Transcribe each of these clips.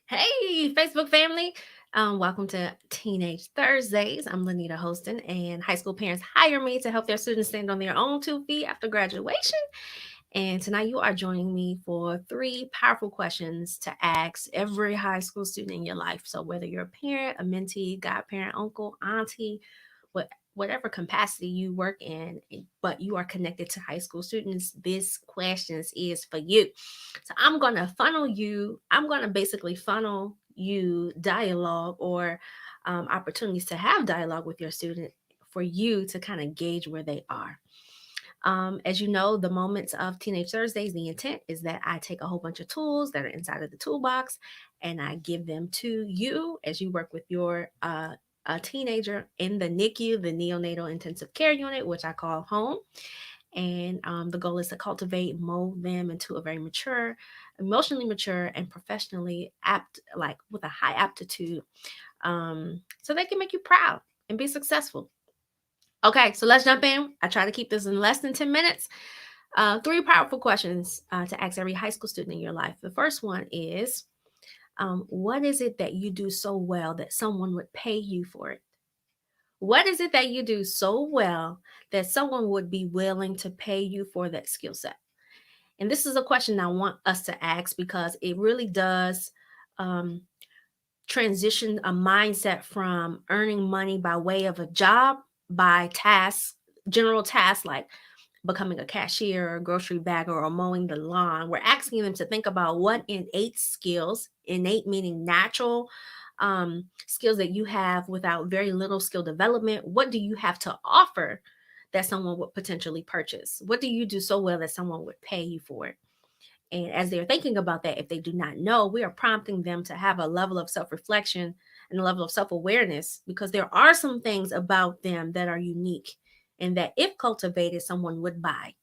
Hey, Facebook family. Welcome to Teenage Thursdays. I'm Lanita Hostin, and high school parents hire me to help their students stand on their own 2 feet after graduation. And tonight you are joining me for three powerful questions to ask every high school student in your life. So whether you're a parent, a mentee, godparent, uncle, auntie, whatever capacity you work in, but you are connected to high school students, this questions is for you. So I'm gonna basically funnel you dialogue or opportunities to have dialogue with your student for you to kind of gauge where they are. As you know, the moments of Teenage Thursdays, the intent is that I take a whole bunch of tools that are inside of the toolbox and I give them to you as you work with your a teenager in the NICU, the neonatal intensive care unit, which I call home. And the goal is to cultivate, mold them into a very mature, emotionally mature, and professionally apt, like with a high aptitude, so they can make you proud and be successful. Okay, so let's jump in. I try to keep this in less than 10 minutes. Three powerful questions to ask every high school student in your life. The first one is, what is it that you do so well that someone would pay you for it? What is it that you do so well that someone would be willing to pay you for that skill set? And this is a question I want us to ask because it really does um, transition a mindset from earning money by way of a job, by tasks, general tasks like becoming a cashier, a grocery bagger, or mowing the lawn. We're asking them to think about what innate skills, innate meaning natural skills that you have without very little skill development. What do you have to offer that someone would potentially purchase? What do you do so well that someone would pay you for it? And as they're thinking about that, if they do not know, we are prompting them to have a level of self reflection and a level of self awareness because there are some things about them that are unique and that, if cultivated, someone would buy.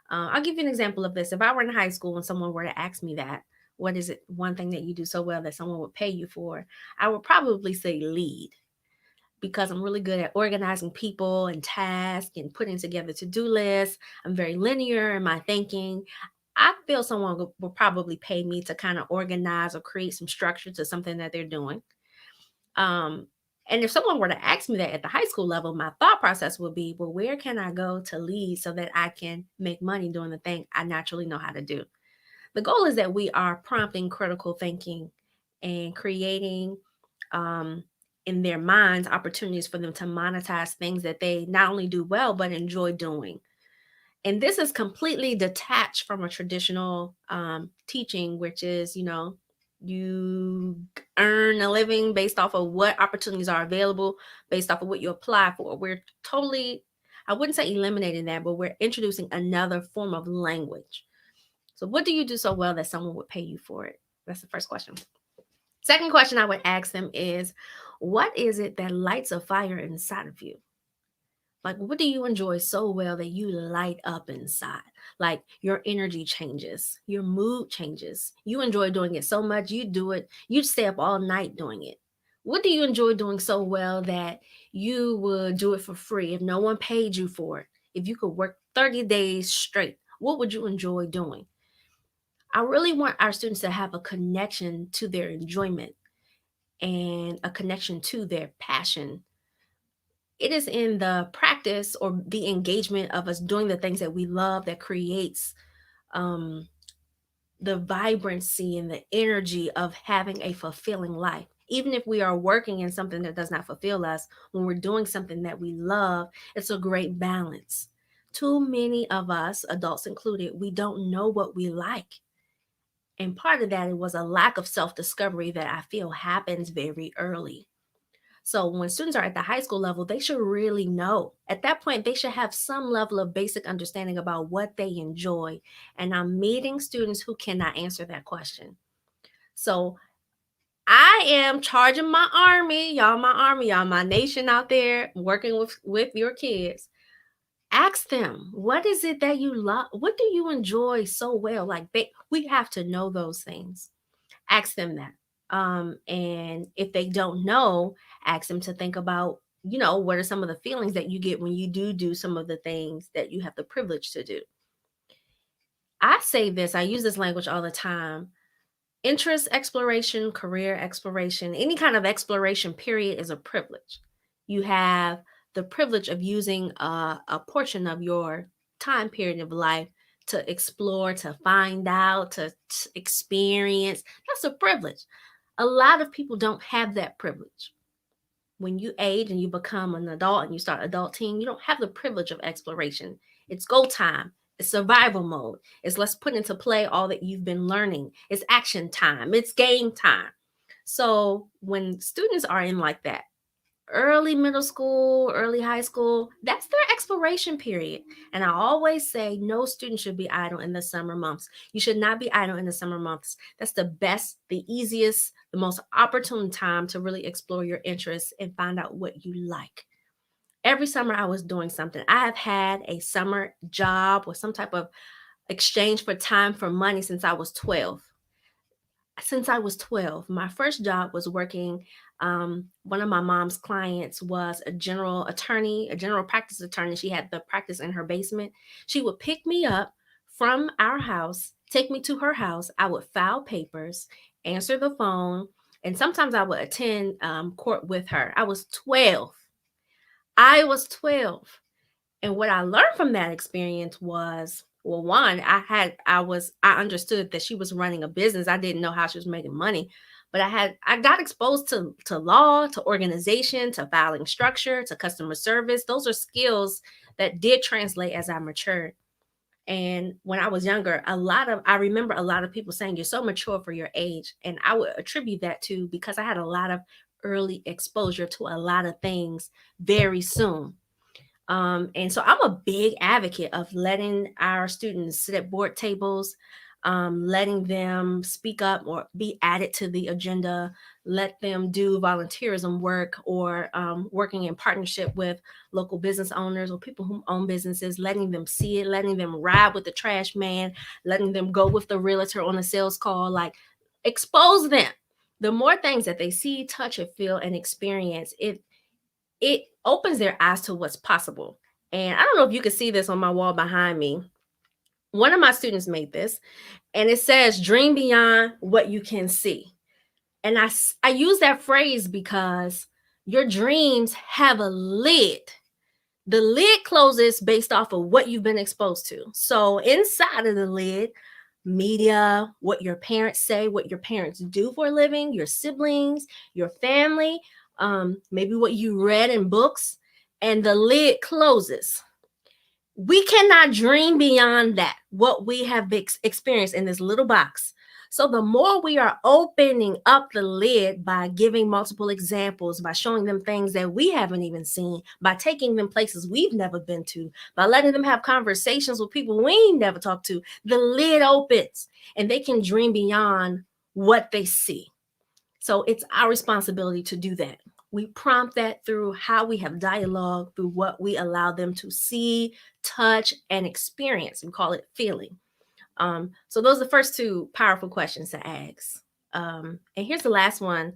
I'll give you an example of this. If I were in high school and someone were to ask me that, what is it one thing that you do so well that someone would pay you for? I would probably say lead because I'm really good at organizing people and tasks and putting together to-do lists. I'm very linear in my thinking. I feel someone will probably pay me to kind of organize or create some structure to something that they're doing. Um, and if someone were to ask me that at the high school level, my thought process would be, well, where can I go to lead so that I can make money doing the thing I naturally know how to do? The goal is that we are prompting critical thinking and creating um, in their minds opportunities for them to monetize things that they not only do well, but enjoy doing. And this is completely detached from a traditional teaching, which is, you earn a living based off of what opportunities are available, based off of what you apply for. We're totally, I wouldn't say eliminating that, but we're introducing another form of language. So, what do you do so well that someone would pay you for it? That's the first question. Second question I would ask them is, what is it that lights a fire inside of you? Like, what do you enjoy so well that you light up inside? Like, your energy changes, your mood changes. You enjoy doing it so much, you do it, you'd stay up all night doing it. What do you enjoy doing so well that you would do it for free if no one paid you for it? If you could work 30 days straight, what would you enjoy doing? I really want our students to have a connection to their enjoyment and a connection to their passion. It is in the practice or the engagement of us doing the things that we love that creates um, the vibrancy and the energy of having a fulfilling life. Even if we are working in something that does not fulfill us, when we're doing something that we love, it's a great balance. Too many of us, adults included, we don't know what we like. And part of that it was a lack of self discovery that I feel happens very early. So when students are at the high school level, they should really know. At that point, they should have some level of basic understanding about what they enjoy. And I'm meeting students who cannot answer that question. So I am charging my army, y'all my nation out there working with your kids. Ask them, what is it that you love? What do you enjoy so well? Like we have to know those things. Ask them that. And if they don't know, ask them to think about, what are some of the feelings that you get when you do some of the things that you have the privilege to do. I say this, I use this language all the time. Interest exploration, career exploration, any kind of exploration period is a privilege. You have the privilege of using a portion of your time period of life to explore, to find out, to experience. That's a privilege. A lot of people don't have that privilege. When you age and you become an adult and you start adulting, you don't have the privilege of exploration. It's go time. It's survival mode. It's let's put into play all that you've been learning. It's action time. It's game time. So when students are in like that, early middle school, early high school, that's their exploration period. And I always say no student should be idle in the summer months. You should not be idle in the summer months. That's the best, the easiest, the most opportune time to really explore your interests and find out what you like. Every summer I was doing something. I have had a summer job or some type of exchange for time for money since I was 12. Since I was 12. My first job was working. One of my mom's clients was a general attorney, a general practice attorney. She had the practice in her basement. She would pick me up from our house, take me to her house. I would file papers, answer the phone, and sometimes I would attend court with her. I was 12. I was 12. And what I learned from that experience was, well, one, I understood that she was running a business. I didn't know how she was making money, but I got exposed to law, to organization, to filing structure, to customer service. Those are skills that did translate as I matured. And when I was younger, I remember a lot of people saying you're so mature for your age, and I would attribute that to because I had a lot of early exposure to a lot of things very soon. And so I'm a big advocate of letting our students sit at board tables, letting them speak up or be added to the agenda, let them do volunteerism work or working in partnership with local business owners or people who own businesses, letting them see it, letting them ride with the trash man, letting them go with the realtor on a sales call, like expose them. The more things that they see, touch, or feel and experience, it opens their eyes to what's possible. And I don't know if you can see this on my wall behind me. One of my students made this, and it says, "Dream beyond what you can see." And I use that phrase because your dreams have a lid. The lid closes based off of what you've been exposed to. So inside of the lid, media, what your parents say, what your parents do for a living, your siblings, your family, maybe what you read in books, and the lid closes. We cannot dream beyond that, what we have experienced in this little box. So, the more we are opening up the lid by giving multiple examples, by showing them things that we haven't even seen, by taking them places we've never been to, by letting them have conversations with people we ain't never talked to, the lid opens and they can dream beyond what they see. So, it's our responsibility to do that. We prompt that through how we have dialogue, through what we allow them to see, touch, and experience. We call it feeling. So those are the first two powerful questions to ask. And here's the last one.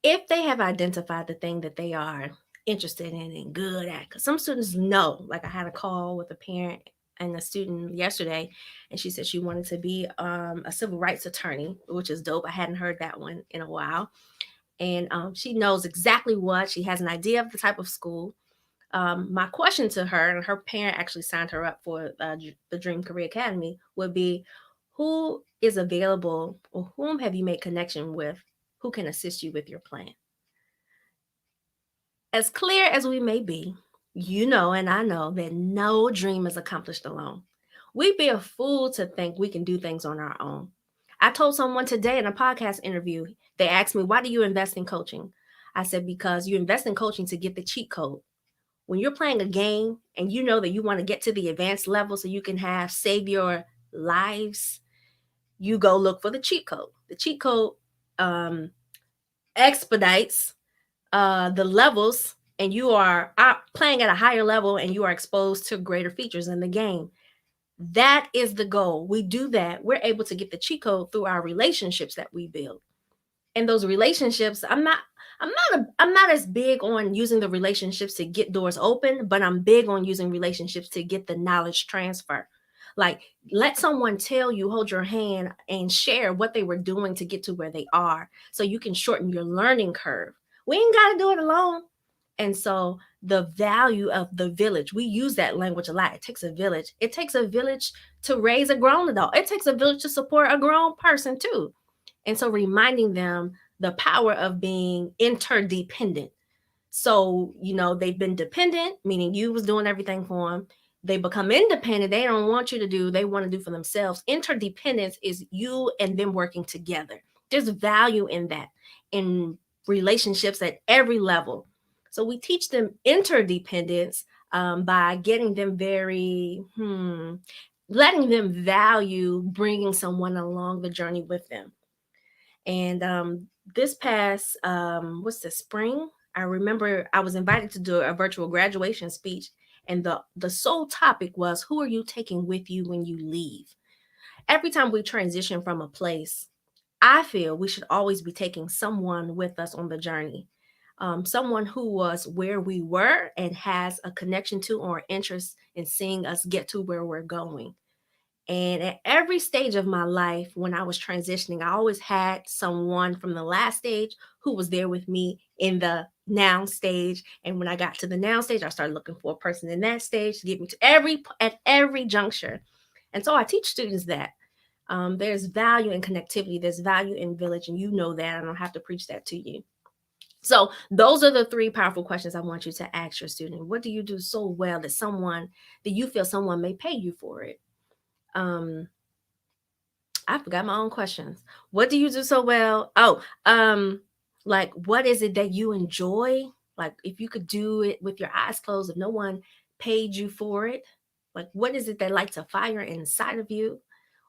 If they have identified the thing that they are interested in and good at, because some students know, like I had a call with a parent and a student yesterday, and she said she wanted to be a civil rights attorney, which is dope. I hadn't heard that one in a while. And she knows exactly what, she has an idea of the type of school. My question to her, and her parent actually signed her up for the Dream Career Academy, would be who is available or whom have you made connection with who can assist you with your plan? As clear as we may be, you know, and I know that no dream is accomplished alone. We'd be a fool to think we can do things on our own. I told someone today in a podcast interview, they asked me, why do you invest in coaching? I said, because you invest in coaching to get the cheat code. When you're playing a game and you know that you want to get to the advanced level so you can have save your lives, you go look for the cheat code. The cheat code um, expedites the levels, and you are playing at a higher level and you are exposed to greater features in the game. That is the goal. We do that. We're able to get the cheat code through our relationships that we build. And those relationships, I'm not as big on using the relationships to get doors open, but I'm big on using relationships to get the knowledge transfer. Like, let someone tell you, hold your hand, and share what they were doing to get to where they are so you can shorten your learning curve. We ain't got to do it alone. And so the value of the village, we use that language a lot. It takes a village. It takes a village to raise a grown adult. It takes a village to support a grown person too. And so reminding them the power of being interdependent. So, they've been dependent, meaning you was doing everything for them. They become independent. They don't want you to do, they want to do for themselves. Interdependence is you and them working together. There's value in that, in relationships at every level. So we teach them interdependence by getting them letting them value bringing someone along the journey with them. And this past, what's the spring? I remember I was invited to do a virtual graduation speech, and the sole topic was, who are you taking with you when you leave? Every time we transition from a place, I feel we should always be taking someone with us on the journey. Someone who was where we were and has a connection to or interest in seeing us get to where we're going. And at every stage of my life, when I was transitioning, I always had someone from the last stage who was there with me in the now stage. And when I got to the now stage, I started looking for a person in that stage to get me to every juncture. And so I teach students that there's value in connectivity, there's value in village, and you know that. I don't have to preach that to you. So those are the three powerful questions I want you to ask your student. What do you do so well that you feel someone may pay you for it? um I forgot my own questions. What do you do so well? Like, what is it that you enjoy? Like, if you could do it with your eyes closed, if no one paid you for it, like, what is it that lights a fire inside of you?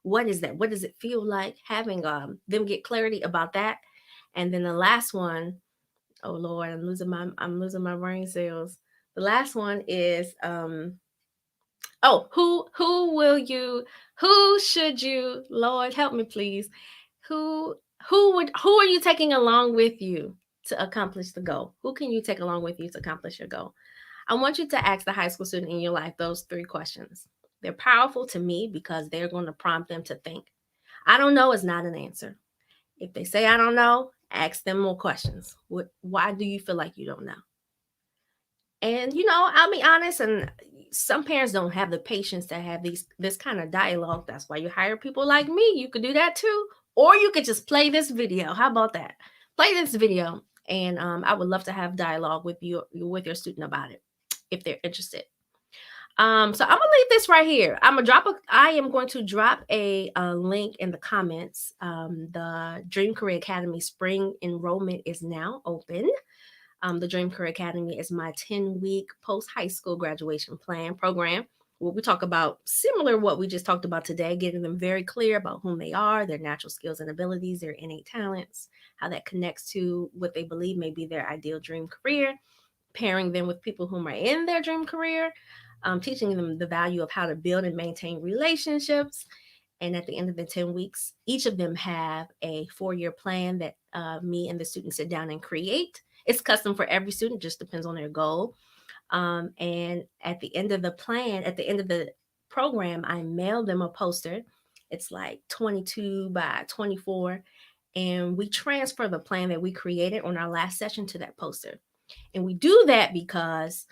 What is that? What does it feel like having them get clarity about that? And then the last one, oh Lord, I'm losing my brain cells. The last one is oh, who should you, Lord, help me please. Who who are you taking along with you to accomplish the goal? Who can you take along with you to accomplish your goal? I want you to ask the high school student in your life those three questions. They're powerful to me because they're going to prompt them to think. I don't know is not an answer. If they say I don't know, ask them more questions. Why do you feel like you don't know? And I'll be honest, and some parents don't have the patience to have this kind of dialogue. That's why you hire people like me. You could do that too. Or you could just play this video. How about that? Play this video. And I would love to have dialogue with you, with your student about it if they're interested. So I'm gonna leave this right here. I am going to drop a link in the comments. The Dream Career Academy spring enrollment is now open. The Dream Career Academy is my 10-week post-high school graduation plan program, where we talk about similar what we just talked about today, getting them very clear about whom they are, their natural skills and abilities, their innate talents, how that connects to what they believe may be their ideal dream career, pairing them with people whom are in their dream career, teaching them the value of how to build and maintain relationships. And at the end of the 10 weeks, each of them have a 4-year plan that me and the student sit down and create. It's custom for every student, just depends on their goal. And at the end of the plan, at the end of the program, I mail them a poster. It's like 22 by 24. And we transfer the plan that we created on our last session to that poster. And we do that because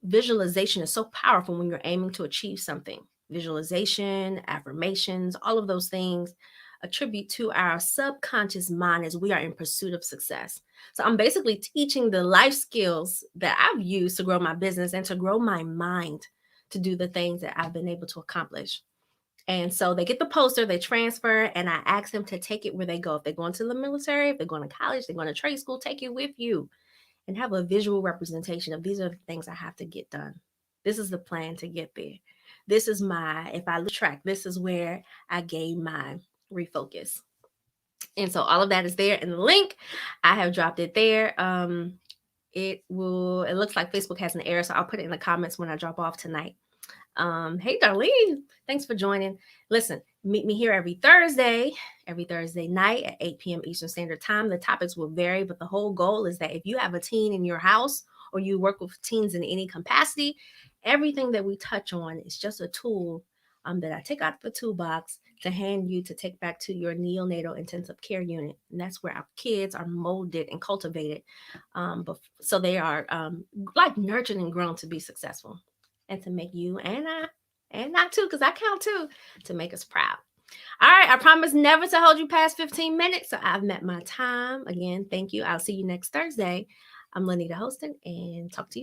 visualization is so powerful when you're aiming to achieve something. Visualization, affirmations, all of those things attribute to our subconscious mind as we are in pursuit of success. So I'm basically teaching the life skills that I've used to grow my business and to grow my mind to do the things that I've been able to accomplish. And so they get the poster, they transfer, and I ask them to take it where they go. If they're going to the military, if they're going to college, they're going to trade school, take it with you and have a visual representation of these are the things I have to get done. This is the plan to get there. This is if I lose track, this is where I gain my refocus. And so all of that is there in the link. I have dropped it there. It looks like Facebook has an error, so I'll put it in the comments when I drop off tonight. Hey Darlene, thanks for joining. Listen, meet me here every Thursday night at 8 p.m. Eastern Standard Time. The topics will vary, but the whole goal is that if you have a teen in your house or you work with teens in any capacity, everything that we touch on is just a tool that I take out the toolbox to hand you to take back to your neonatal intensive care unit. And that's where our kids are molded and cultivated. So they are like nurtured and grown to be successful and to make you and not too, because I count too, to make us proud. All right, I promise never to hold you past 15 minutes. So I've met my time. Again, thank you. I'll see you next Thursday. I'm Lanita Hostin and talk to you